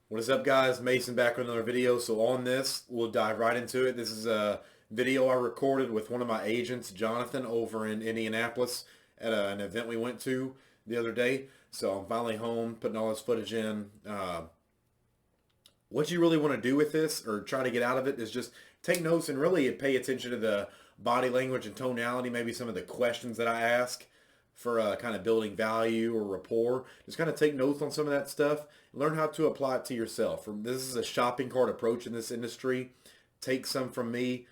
What is up, guys? Mason back with another video. So on this, we'll dive right into it. This is a video I recorded with one of my agents, Jonathan, over in Indianapolis at an event we went to the other day. So I'm finally home, putting all this footage in. What you really want to do with this, or try to get out of it, is just take notes and really pay attention to the body language and tonality, maybe some of the questions that I ask for kind of building value or rapport. Just kind of take notes on some of that stuff. Learn how to apply it to yourself. This is a shopping cart approach in this industry. Take some from me.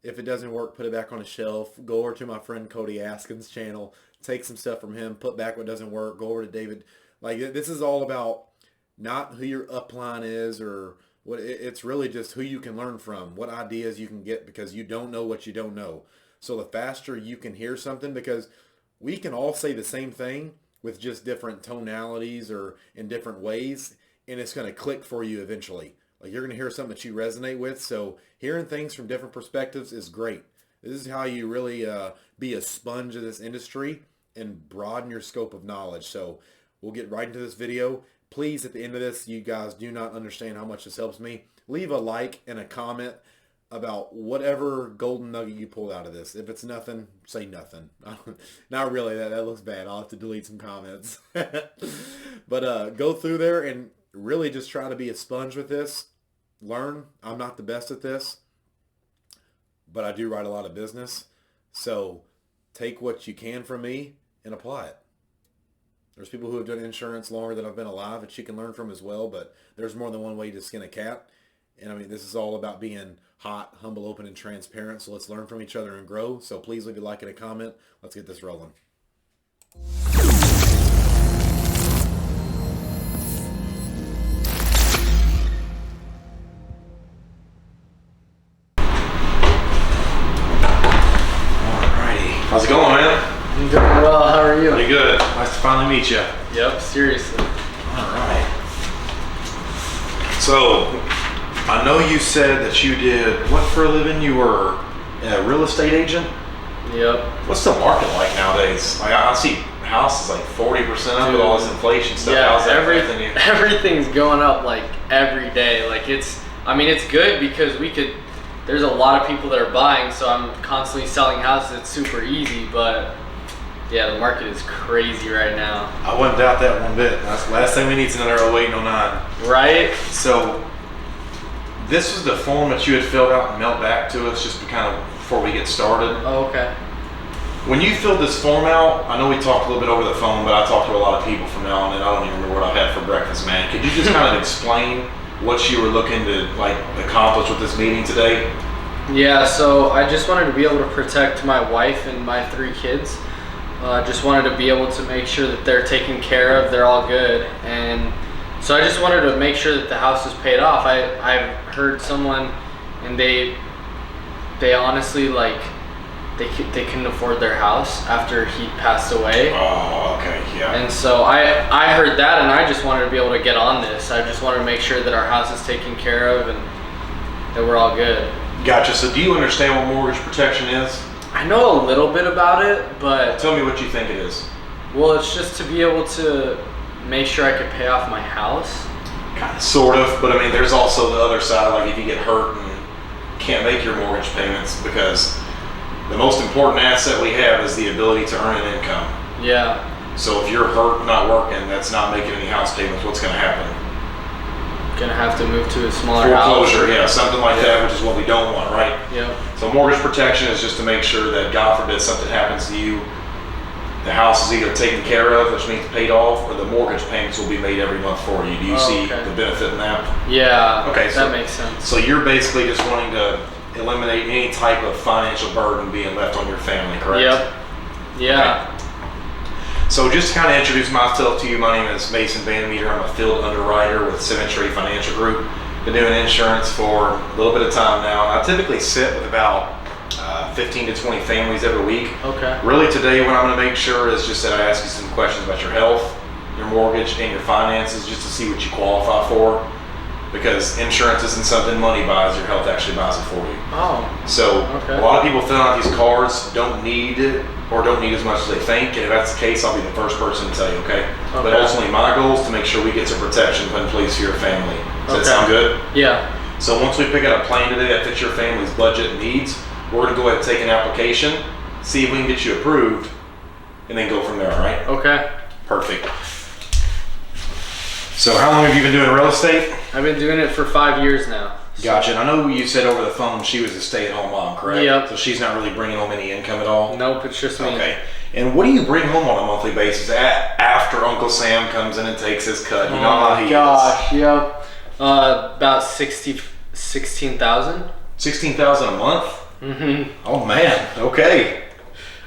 If it doesn't work, put it back on a shelf. Go over to my friend Cody Askin's channel. Take some stuff from him. Put back what doesn't work. Go over to David. Like, this is all about not who your upline is or what. It's really just who you can learn from, what ideas you can get, because you don't know what you don't know. So the faster you can hear something, because we can all say the same thing with just different tonalities or in different ways, and it's going to click for you eventually. Like, you're going to hear something that you resonate with. So hearing things from different perspectives is great. This is how you really be a sponge of this industry and broaden your scope of knowledge. So we'll get right into this video. Please, at the end of this, you guys do not understand how much this helps me. Leave a like and a comment about whatever golden nugget you pulled out of this. If it's nothing, say nothing. Not really. That looks bad. I'll have to delete some comments. But go through there and really just try to be a sponge with this. Learn. I'm not the best at this, but I do write a lot of business. So take what you can from me and apply it. There's people who have done insurance longer than I've been alive that you can learn from as well, but there's more than one way to skin a cat. And I mean, this is all about being hot, humble, open, and transparent. So let's learn from each other and grow. So please leave a like and a comment. Let's get this rolling. Alrighty. How's it going, man? I'm doing well. How are you? Pretty good. Nice to finally meet you. Yep, seriously. Alright. So, I know you said that you did what for a living? You were a real estate agent? Yep. What's the market like nowadays? Like, I see houses like 40% up with all this inflation stuff. Yeah, how's that affecting you? everything's going up like every day. Like, I mean, it's good because there's a lot of people that are buying, so I'm constantly selling houses. It's super easy, but yeah, the market is crazy right now. I wouldn't doubt that one bit. That's the last thing we need is another 08 and 09. Right? So, this was the form that you had filled out and mailed back to us just kind of before we get started. Oh, okay. When you filled this form out, I know we talked a little bit over the phone, but I talked to a lot of people from now on, and I don't even remember what I had for breakfast, man. Could you just kind of explain what you were looking to accomplish with this meeting today? Yeah, so I just wanted to be able to protect my wife and my 3 kids. Just wanted to be able to make sure that they're taken care of, they're all good, and so I just wanted to make sure that the house is paid off. I've heard someone, and they honestly, like, they couldn't afford their house after he passed away. Oh, okay, yeah. And so I heard that, and I just wanted to be able to get on this. I just wanted to make sure that our house is taken care of and that we're all good. Gotcha. So do you understand what mortgage protection is? I know a little bit about it, but Tell me what you think it is. well, it's just to be able to make sure I could pay off my house. Kind of, sort of, but I mean, there's also the other side, like if you get hurt and can't make your mortgage payments, because the most important asset we have is the ability to earn an income. Yeah. So if you're hurt, not working, that's not making any house payments, what's going to happen? Gonna have to move to a smaller house. Foreclosure, yeah, something like that, which is what we don't want, right? Yep. So mortgage protection is just to make sure that, God forbid, something happens to you, the house is either taken care of, which means paid off, or the mortgage payments will be made every month for you. Do you see the benefit in that? Yeah, okay, that makes sense. So you're basically just wanting to eliminate any type of financial burden being left on your family, correct? Yep. Yeah. Okay. So just to kind of introduce myself to you, my name is Mason Vandermeter. I'm a field underwriter with Symmetry Financial Group. Been doing insurance for a little bit of time now. And I typically sit with about 15 to 20 families every week. Okay. Really today what I'm going to make sure is just that I ask you some questions about your health, your mortgage, and your finances, just to see what you qualify for. Because insurance isn't something money buys, your health actually buys it for you. Oh. So okay. A lot of people filling out these cards don't need it or don't need as much as they think, and if that's the case, I'll be the first person to tell you, okay? But ultimately my goal is to make sure we get some protection put in place for your family. Does that sound good? Yeah. So once we pick out a plan today that fits your family's budget and needs, we're gonna go ahead and take an application, see if we can get you approved, and then go from there, all right? Okay. Perfect. So how long have you been doing real estate? I've been doing it for 5 years now. Gotcha. And I know you said over the phone she was a stay-at-home mom, correct? Yep. So she's not really bringing home any income at all? Nope, it's just me. Okay. And what do you bring home on a monthly basis after Uncle Sam comes in and takes his cut? You know how he Gosh, yep. About 16,000. 16,000 a month? Mm-hmm. Oh man, okay.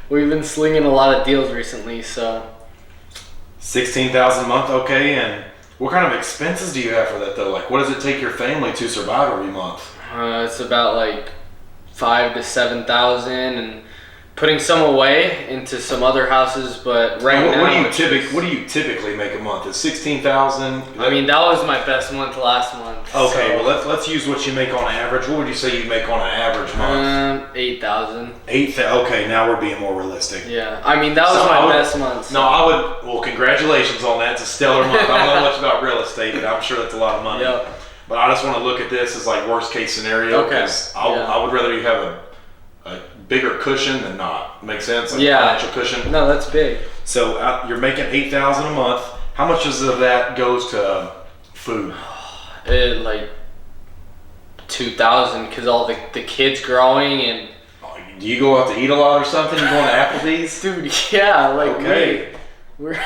We've been slinging a lot of deals recently, so. 16,000 a month, okay. And what kind of expenses do you have for that though? Like, what does it take your family to survive every month? It's about like 5,000 to 7,000, and putting some away into some other houses. But right now, what do you typically make a month? Is 16,000? I mean, that was my best month last month. Okay, so. well let's use what you make on average. What would you say you make on an average month? 8,000. 8,000. Okay, now we're being more realistic. Yeah, I mean that was my best month. So. No, I would. Well, congratulations on that. It's a stellar month. I don't know much about real estate, but I'm sure that's a lot of money. Yep. But I just want to look at this as like worst case scenario. Okay. I would rather you have a bigger cushion than not. Make sense? Like financial cushion. No, that's big. So you're making 8,000 a month. How much of that goes to food? Like 2,000, because all the kids growing and. Do you go out to eat a lot or something? You going to Applebee's? Dude, yeah, like okay. We're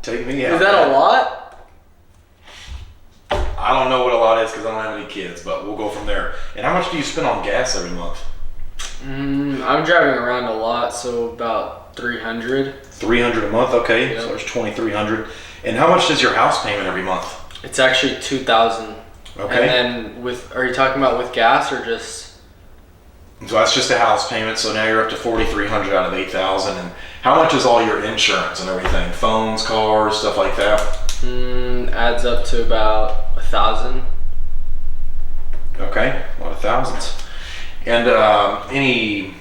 Take me out. Is that a lot? I don't know what a lot is because I don't have any kids, but we'll go from there. And how much do you spend on gas every month? I'm driving around a lot, so about 300. 300 a month, okay. Yep. So there's 2,300. And how much is your house payment every month? It's actually 2,000. Okay. And then are you talking about with gas or just? So that's just a house payment. So now you're up to 4,300 out of 8,000. And how much is all your insurance and everything? Phones, cars, stuff like that? Adds up to about 1,000. Okay, a lot of thousands. And any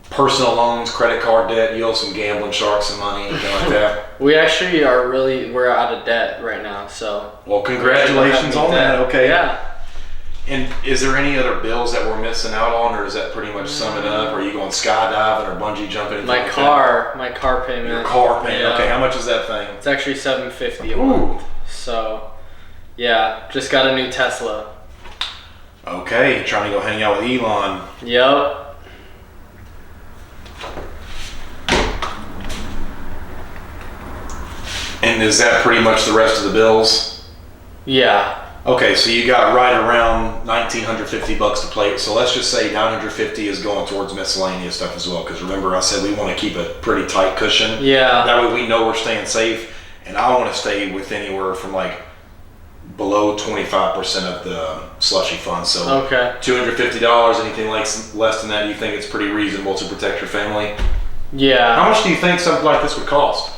personal loans, credit card debt? You owe some gambling sharks some money, anything like that? We actually we're out of debt right now, so. Well, congratulations on that. Okay. Yeah. And is there any other bills that we're missing out on, or does that pretty much sum it up? Or are you going skydiving or bungee jumping? My car payment. Your car payment. Yeah. Okay, how much is that thing? It's actually $750 a month. So, yeah, just got a new Tesla. Okay, trying to go hang out with Elon. Yep. And is that pretty much the rest of the bills? Yeah. Okay, so you got right around $1,950 to play. So let's just say $950 is going towards miscellaneous stuff as well. Because remember, I said we want to keep a pretty tight cushion. Yeah. That way we know we're staying safe. And I want to stay with anywhere from like below 25% of the slushy fund. So okay. $250, anything like less than that, you think it's pretty reasonable to protect your family? Yeah. How much do you think something like this would cost?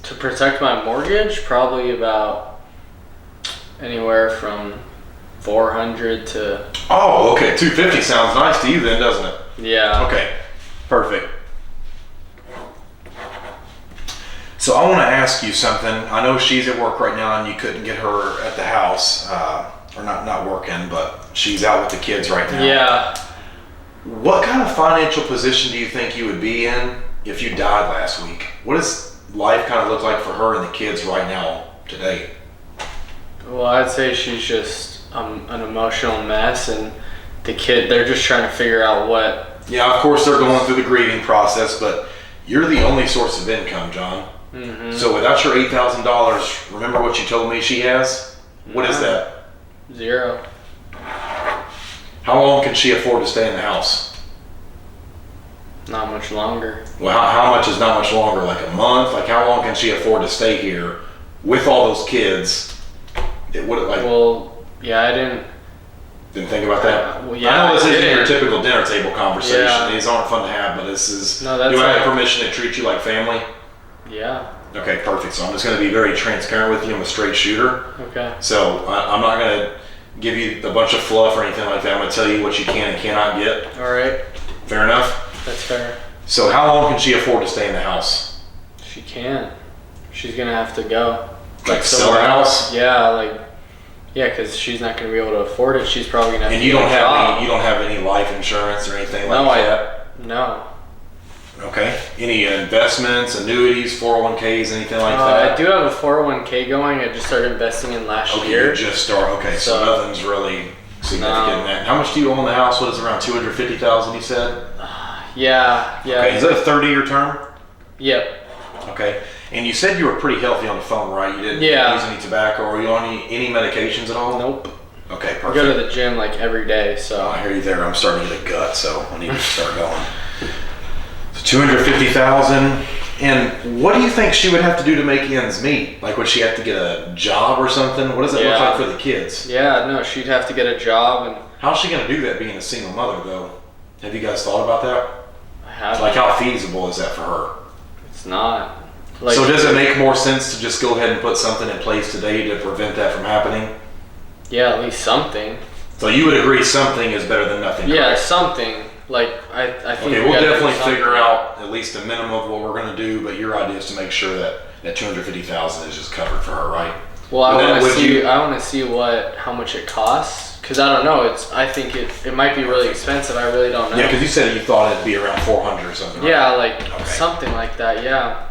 To protect my mortgage, probably about anywhere from 400 to. Oh, okay. 250 sounds nice to you then, doesn't it? Yeah. Okay. Perfect. So I want to ask you something. I know she's at work right now, and you couldn't get her at the house, or not working, but she's out with the kids right now. Yeah. What kind of financial position do you think you would be in if you died last week? What does life kind of look like for her and the kids right now today? Well, I'd say she's just an emotional mess, and they're just trying to figure out what. Yeah, of course they're going through the grieving process, but you're the only source of income, John. Mm-hmm. So without your $8,000, remember what you told me she has? What is that? 0. How long can she afford to stay in the house? Not much longer. Well, how much is not much longer? Like a month? Like how long can she afford to stay here with all those kids? Well, yeah, I didn't think about that. Well, yeah, I know this isn't your typical dinner table conversation. Yeah. These aren't fun to have, but this is. No, that's do I have right. permission to treat you like family? Yeah. Okay, perfect. So I'm just going to be very transparent with you. I'm a straight shooter. Okay. So I'm not going to give you a bunch of fluff or anything like that. I'm going to tell you what you can and cannot get. All right. Fair enough? That's fair. So how long can she afford to stay in the house? She can't. She's gonna have to go. Like sell somewhere the house? Yeah, because she's not going to be able to afford it. She's probably going to have And to you get don't a have job. any, you don't have any life insurance or anything like No, that? No. Okay. Any investments, annuities, 401ks, anything like that? I do have a 401k going. I just started investing in last year. You just start. Okay, so nothing's really significant in that. How much do you own the house? What is it, around $250,000? You said. Yeah. Okay. Is that a 30-year term? Yep. Okay. And you said you were pretty healthy on the phone, right? You didn't use any tobacco, or you on any medications at all? Nope. Okay, perfect. I go to the gym like every day, so. I hear you there. I'm starting to get a gut, so I need to start going. So $250,000. And what do you think she would have to do to make ends meet? Like, would she have to get a job or something? What does it look like for the kids? Yeah, no, she'd have to get a job. And how's she going to do that being a single mother, though? Have you guys thought about that? I have. Like, how feasible is that for her? It's not. So does it make more sense to just go ahead and put something in place today to prevent that from happening? Yeah, at least something. So you would agree something is better than nothing, Yeah, correct? something. Like, I think okay, we'll definitely figure out at least a minimum of what we're going to do, but your idea is to make sure that that $250,000 is just covered for her, right? Well, I want to see how much it costs, because I don't know. I think it might be really expensive. I really don't know. Yeah, because you said you thought it'd be around 400 or something. Yeah, right? like something like that. Yeah.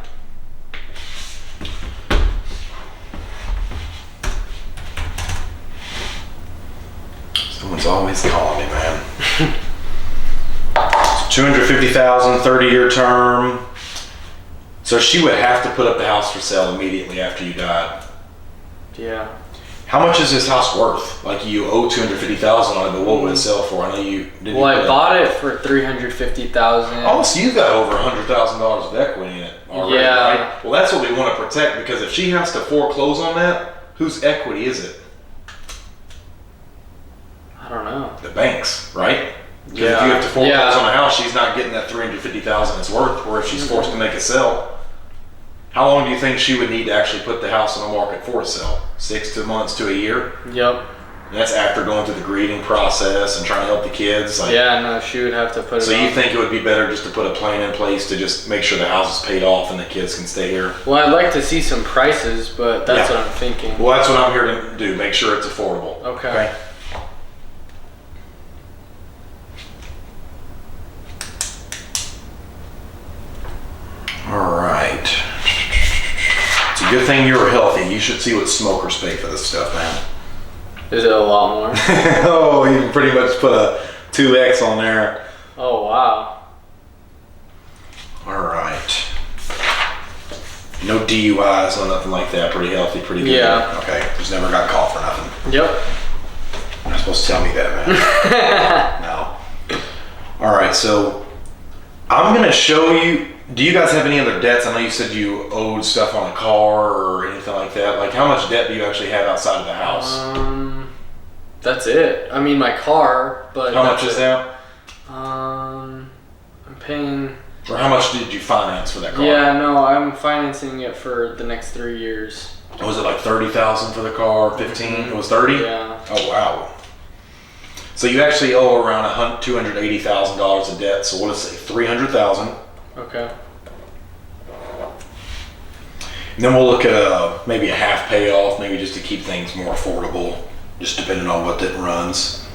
Someone's always calling me, man. 250,000, 30-year term. So she would have to put up the house for sale immediately after you died. Yeah. How much is this house worth? Like, you owe $250,000 on it, but what would it sell for? I know you didn't. Well, I bought it for $350,000. Oh, so you've got over $100,000 of equity in it already, right? Well, that's what we want to protect, because if she has to foreclose on that, whose equity is it? I don't know. The bank's, right? Because if you have to foreclose on a house, she's not getting that $350,000 it's worth, or if she's forced to make a sale. How long do you think she would need to actually put the house on the market for a sale? 6 months to a year? Yep. And that's after going through the greeting process and trying to help the kids. Like, yeah, no, she would have to put it so on. you think it would be better just to put a plan in place to just make sure the house is paid off and the kids can stay here? Well, I'd like to see some prices, but that's what I'm thinking. Well, that's what I'm here to do. Make sure it's affordable. Okay. All right. It's a good thing you were healthy. You should see what smokers pay for this stuff, man. Is it a lot more? Oh, you can pretty much put a 2X on there. Oh, wow. All right. No DUIs, no nothing like that. Pretty healthy, pretty good. Yeah. Okay. Just never got caught for nothing. Yep. You're not supposed to tell me that, man. No. All right. So I'm going to show you. Do you guys have any other debts? I know you said you owed stuff on a car or anything like that. Like, how much debt do you actually have outside of the house? That's it. I mean, my car, but how much is that? I'm paying. Or how much did you finance for that car? Yeah, no, I'm financing it for the next 3 years. Was it like $30,000 for the car? 15? It was 30? Yeah. Oh wow. So you actually owe around $280,000 of debt. So what is it? $300,000. Okay. And then we'll look at maybe a half payoff, maybe just to keep things more affordable, just depending on what it runs.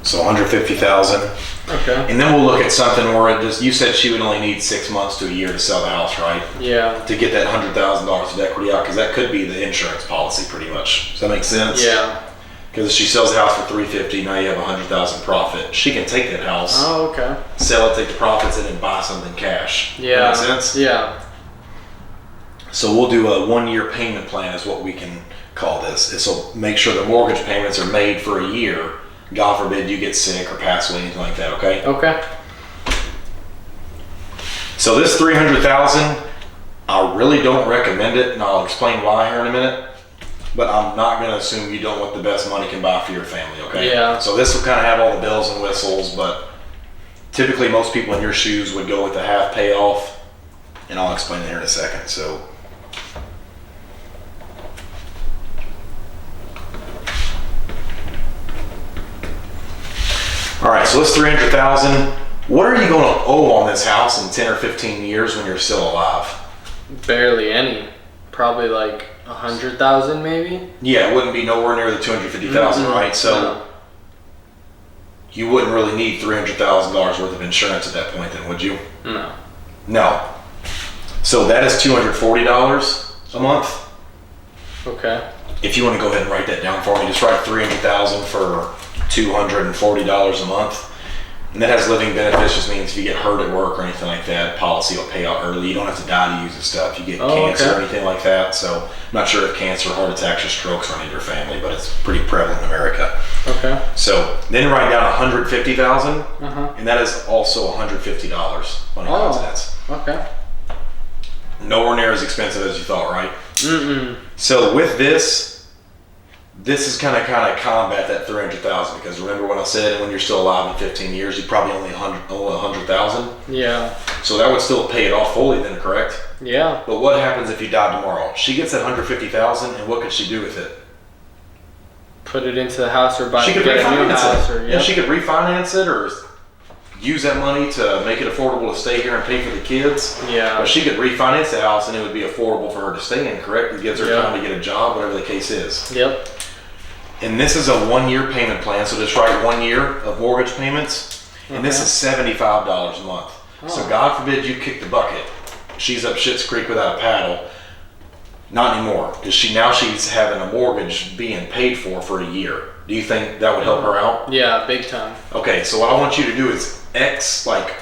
So $150,000. Okay. And then we'll look at something where it just, you said she would only need 6 months to a year to sell the house, right? Yeah. To get that $100,000 of equity out, because that could be the insurance policy pretty much. Does that make sense? Yeah. Because if she sells the house for $350,000, now you have $100,000 profit. She can take that house, Oh, okay. sell it, take the profits, and then buy something cash. Yeah. That make sense? Yeah. So we'll do a 1-year payment plan is what we can call this. This will make sure the mortgage payments are made for a year. God forbid you get sick or pass away, anything like that, okay? Okay. So this $300,000, I really don't recommend it, and I'll explain why here in a minute. But I'm not going to assume you don't want the best money can buy for your family, okay? Yeah. So this will kind of have all the bells and whistles, but typically most people in your shoes would go with the half payoff, and I'll explain it here in a second. So all right, so this $300,000, what are you going to owe on this house in 10 or 15 years when you're still alive? Barely any. Probably like 100,000 maybe. Yeah, it wouldn't be nowhere near the 250,000, right? So No. you wouldn't really need $300,000 worth of insurance at that point, then, would you? No. No. So that is $240 a month. Okay. If you want to go ahead and write that down for me, just write $300,000 for $240 a month. And that has living benefits, just means if you get hurt at work or anything like that, policy will pay out early. You don't have to die to use the stuff. You get cancer or anything like that. So I'm not sure if cancer, heart attacks, or strokes run in your family, but it's pretty prevalent in America. Okay. So then write down $150,000, Uh-huh. and that is also $150 on your contents. Okay. Nowhere near as expensive as you thought, right? Mm-mm. So with this is kind of combat that 300,000, because remember when I said when you're still alive in 15 years, you probably only owe 100,000. Yeah. So that would still pay it off fully, then, correct? Yeah. But what happens if you die tomorrow? She gets that 150,000, and what could she do with it? Put it into the house or buy She could get a new refinance house it. or Yeah, she could refinance it or use that money to make it affordable to stay here and pay for the kids. Yeah. But she could refinance the house, and it would be affordable for her to stay in, correct? It gives her Yeah. time to get a job, whatever the case is. Yep. And this is a 1-year payment plan, so just write 1 year of mortgage payments, and this is $75 a month. So God forbid you kick the bucket. She's up Schitt's Creek without a paddle. Not anymore, because she's having a mortgage being paid for a year. Do you think that would help her out? Yeah, big time. Okay, so what I want you to do is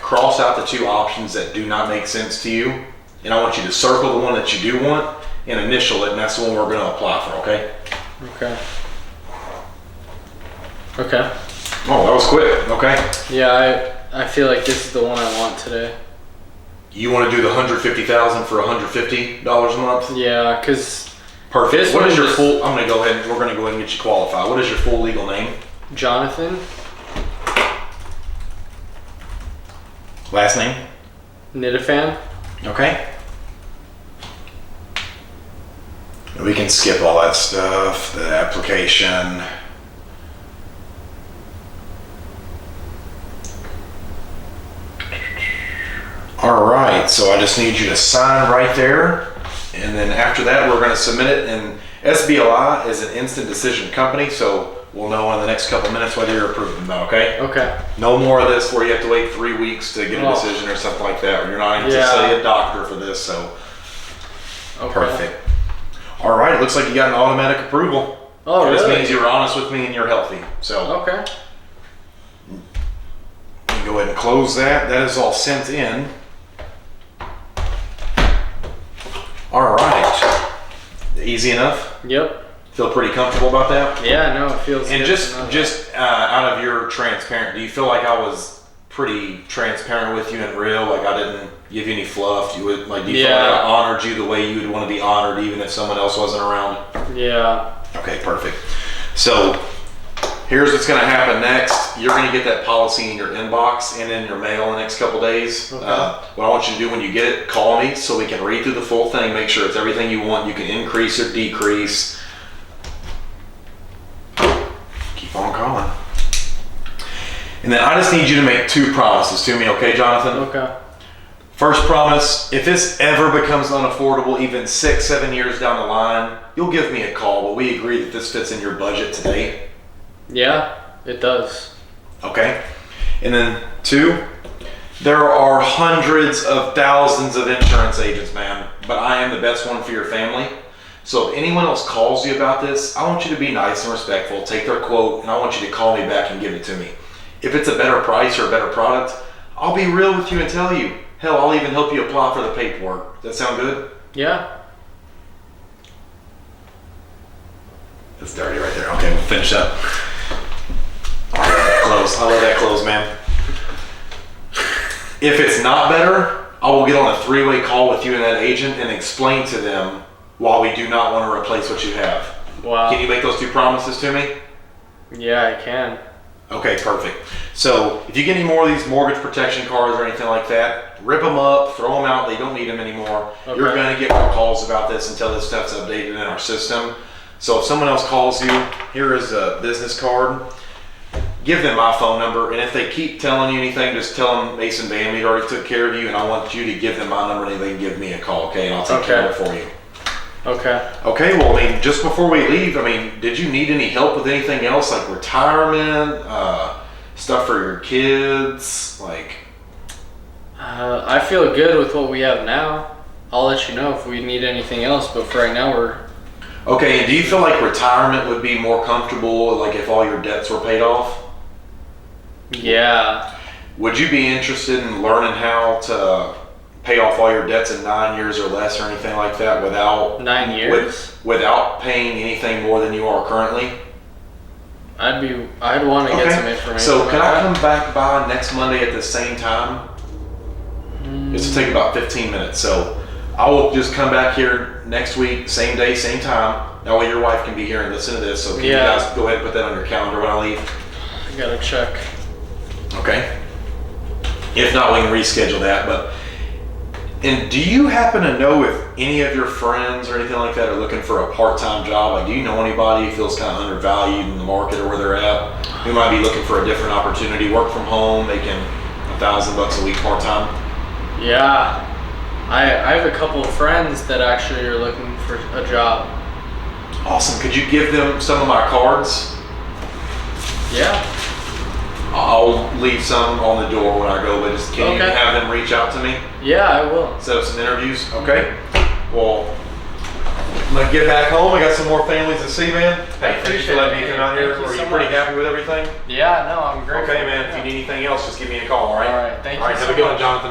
cross out the 2 options that do not make sense to you, and I want you to circle the one that you do want and initial it, and that's the one we're going to apply for, okay? Okay. Okay. Oh, that was quick. Okay. Yeah, I feel like this is the one I want today. You want to do the $150,000 for $150 a month? Yeah, cause Perfect. this What one is your just- full? I'm gonna go ahead. We're gonna go ahead and get you qualified. What is your full legal name? Jonathan Last name? Nidafan. Okay. We can skip all that stuff. The application. All right, so I just need you to sign right there, and then after that, we're going to submit it. And SBLI is an instant decision company, so we'll know in the next couple minutes whether you're approved or not. Okay? Okay. No more of this where you have to wait 3 weeks to get a decision or something like that. Or you're not even to say a doctor for this, so perfect. All right, it looks like you got an automatic approval. Oh, really? This means you were honest with me and you're healthy. So Okay. you can go ahead and close that. That is all sent in. All right. Easy enough? Yep. Feel pretty comfortable about that? Yeah, no, it feels And good just to know just out of your transparent, do you feel like I was pretty transparent with you and real? Like I didn't give you any fluff? Do you feel like I honored you the way you would want to be honored even if someone else wasn't around? that. Yeah. Okay, perfect. So here's what's going to happen next. You're going to get that policy in your inbox and in your mail in the next couple days. Okay. What I want you to do when you get it, call me so we can read through the full thing, make sure it's everything you want. You can increase or decrease. Keep on calling. And then I just need you to make 2 promises to me, okay, Jonathan? Okay. First promise, if this ever becomes unaffordable, even 6, 7 years down the line, you'll give me a call, but we agree that this fits in your budget today. Yeah, it does. Okay. And then 2, there are hundreds of thousands of insurance agents, man, but I am the best one for your family. So if anyone else calls you about this, I want you to be nice and respectful, take their quote, and I want you to call me back and give it to me. If it's a better price or a better product, I'll be real with you and tell you. Hell, I'll even help you apply for the paperwork. Does that sound good? Yeah. That's dirty right there. Okay, we'll finish up. I love that close. I love that close, man. If it's not better, I will get on a 3-way call with you and that agent and explain to them why we do not want to replace what you have. Wow. Can you make those 2 promises to me? Yeah, I can. Okay, perfect. So if you get any more of these mortgage protection cards or anything like that, rip them up, throw them out. They don't need them anymore. Okay. You're going to get more calls about this until this stuff's updated in our system. So if someone else calls you, here is a business card. Give them my phone number, and if they keep telling you anything, just tell them Mason Bammead already took care of you, and I want you to give them my number and they can give me a call, okay? And I'll take care of it for you. Okay. Okay, well, I mean, just before we leave, I mean, did you need any help with anything else, like retirement, stuff for your kids, like? I feel good with what we have now. I'll let you know if we need anything else, but for right now we're... Okay, and do you feel like retirement would be more comfortable, like if all your debts were paid off? Yeah. Would you be interested in learning how to pay off all your debts in 9 years or less or anything like that without 9 years? Without paying anything more than you are currently? I'd want to get some information. So can I come back by next Monday at the same time? It's to take about 15 minutes. So I will just come back here next week, same day, same time. That way your wife can be here and listen to this. So can you guys go ahead and put that on your calendar when I leave? I gotta check. Okay. If not, we can reschedule that. And do you happen to know if any of your friends or anything like that are looking for a part-time job? Like, do you know anybody who feels kind of undervalued in the market or where they're at, who might be looking for a different opportunity, work from home, making $1,000 a week part-time? Yeah. I have a couple of friends that actually are looking for a job. Awesome. Could you give them some of my cards? Yeah. I'll leave some on the door when I go, but just can you have them reach out to me? Yeah, I will. Set up some interviews? Okay. Well, I'm going to get back home. I got some more families to see, man. Hey, thank you for letting me come out here. Are you pretty happy with everything? Yeah, no, I'm great. Okay, man. If you need anything else, just give me a call, all right? All right, thank you. All right, have a good one, Jonathan.